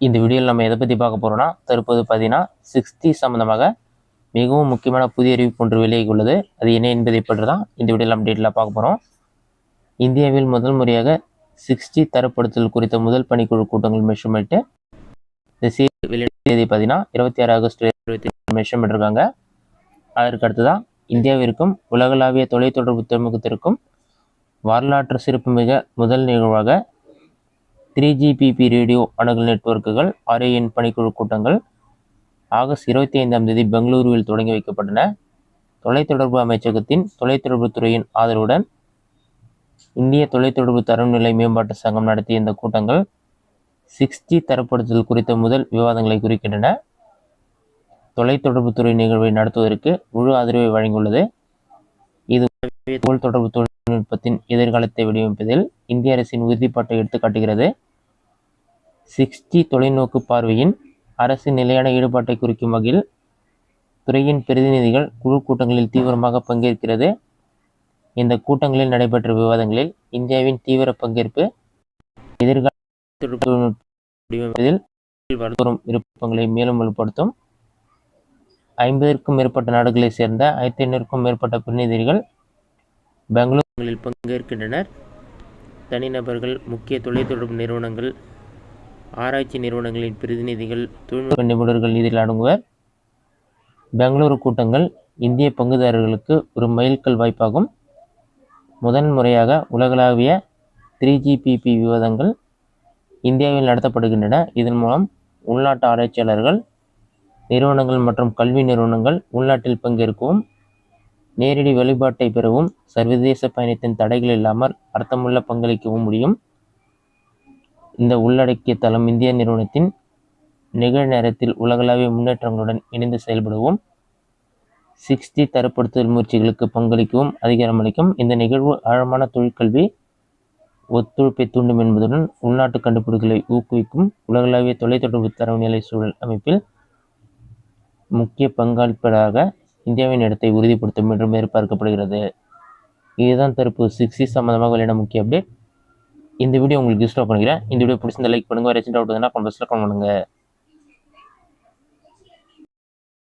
இந்த வீடியோவில் நம்ம எதை பற்றி பார்க்க போகிறோம்னா, தற்போது பார்த்தீங்கன்னா 6G சம்மந்தமாக மிகவும் முக்கியமான புதிய அறிவிப்பு ஒன்று வெளியாகி உள்ளது. அது என்ன என்பதை பற்றி தான் இந்த வீடியோவில் நம்ம டீட்டெயிலாக பார்க்க போகிறோம். இந்தியாவில் முதல் முறையாக 6G தரப்படுத்தல் குறித்த முதல் பணிக்குழு கூட்டங்கள் மெஷர்மெண்ட்டு இந்த வெளியிட தேதி பார்த்தீங்கன்னா 26 ஆகஸ்ட் 2020 மெஷர்மெண்ட் இருக்காங்க. அதற்கு அடுத்ததான் இந்தியாவிற்கும் உலகளாவிய தொலைத்தொடர்பு துறைமுகத்திற்கும் வரலாற்று சிறப்புமிக முதல் நிகழ்வாக 3GPP ரேடியோ அணுகல் நெட்வொர்க்குகள் RAN பணிக்குழு கூட்டங்கள் ஆகஸ்ட் 25ஆம் தேதி பெங்களூருவில் தொடங்கி வைக்கப்பட்டன. தொலைத்தொடர்பு அமைச்சகத்தின் தொலைத்தொடர்பு துறையின் ஆதரவுடன் இந்திய தொலைத்தொடர்பு தரநிலை மேம்பாட்டு சங்கம் நடத்திய இந்த கூட்டங்கள் 6G தரப்படுத்தல் குறித்த முதல் விவாதங்களை குறிக்கின்றன. தொலைத்தொடர்பு துறை நிகழ்வை நடத்துவதற்கு முழு ஆதரவை வழங்கியுள்ளது. இது தொடர்பு தொழில்நுட்பத்தின் எதிர்காலத்தை வடிவமைப்பதில் இந்திய அரசின் உறுதிப்பாட்டை எடுத்துக்காட்டுகிறது. 6G தொலைநோக்கு பார்வையின் அரசின் நிலையான ஈடுபாட்டை குறிக்கும் வகையில் துறையின் பிரதிநிதிகள் குழு கூட்டங்களில் தீவிரமாக பங்கேற்கிறது. இந்த கூட்டங்களில் நடைபெற்ற விவாதங்களில் இந்தியாவின் தீவிர பங்கேற்பு எதிர்கால வடிவமைப்பதில் வரும் விருப்பங்களை மேலும் வலுப்படுத்தும். 50க்கும் மேற்பட்ட நாடுகளைச் சேர்ந்த 1500க்கும் மேற்பட்ட பிரதிநிதிகள் பெங்களூரில் பங்கேற்கின்றனர். தனிநபர்கள், முக்கிய தொலைத்தொடர்பு நிறுவனங்கள், ஆராய்ச்சி நிறுவனங்களின் பிரதிநிதிகள், தொழில்நுட்ப நிபுணர்கள் இதில் அடங்குவர். பெங்களூரு கூட்டங்கள் இந்திய பங்குதாரர்களுக்கு ஒரு மைல்கல் வாய்ப்பாகும். முதன் முறையாக உலகளாவிய 3GPP விவாதங்கள் இந்தியாவில் நடத்தப்படுகின்றன. இதன் மூலம் உள்நாட்டு ஆராய்ச்சியாளர்கள், நிறுவனங்கள் மற்றும் கல்வி நிறுவனங்கள் உள்நாட்டில் பங்கேற்கவும் நேரடி வழிபாட்டை பெறவும் சர்வதேச பயணத்தின் தடைகள் இல்லாமல் அர்த்தமுள்ள பங்களிக்கவும் முடியும். இந்த உள்ளடக்கிய தளம் இந்திய நிறுவனத்தின் நிகழ்நேரத்தில் உலகளாவிய முன்னேற்றங்களுடன் இணைந்து செயல்படவும் 6G தரப்படுத்தல் முயற்சிகளுக்கு பங்களிக்கவும் அதிகாரமளிக்கும். இந்த நிகழ்வு ஆழமான தொழிற்கல்வி ஒத்துழைப்பை தூண்டும் என்பதுடன் உள்நாட்டு கண்டுபிடிப்புகளை ஊக்குவிக்கும். உலகளாவிய தொலைத்தொடர்பு தரநிலை சூழல் அமைப்பில் முக்கிய பங்களிப்பதாக இந்தியாவின் இடத்தை உறுதிப்படுத்தும் என்றும் எதிர்பார்க்கப்படுகிறது. இதுதான் தற்போது 6G சம்பந்தமாக வெளியான முக்கிய அப்டேட். இந்த வீடியோ உங்களுக்கு யூஸ்ஃபுல்லாக பண்ணிக்கிறேன். இந்த வீடியோ பிடிச்சிருந்த லைக் பண்ணுங்கள். வேறு டவுட் இருந்தால் கமெண்ட் பாக்ஸில் கமெண்ட் பண்ணுங்கள்.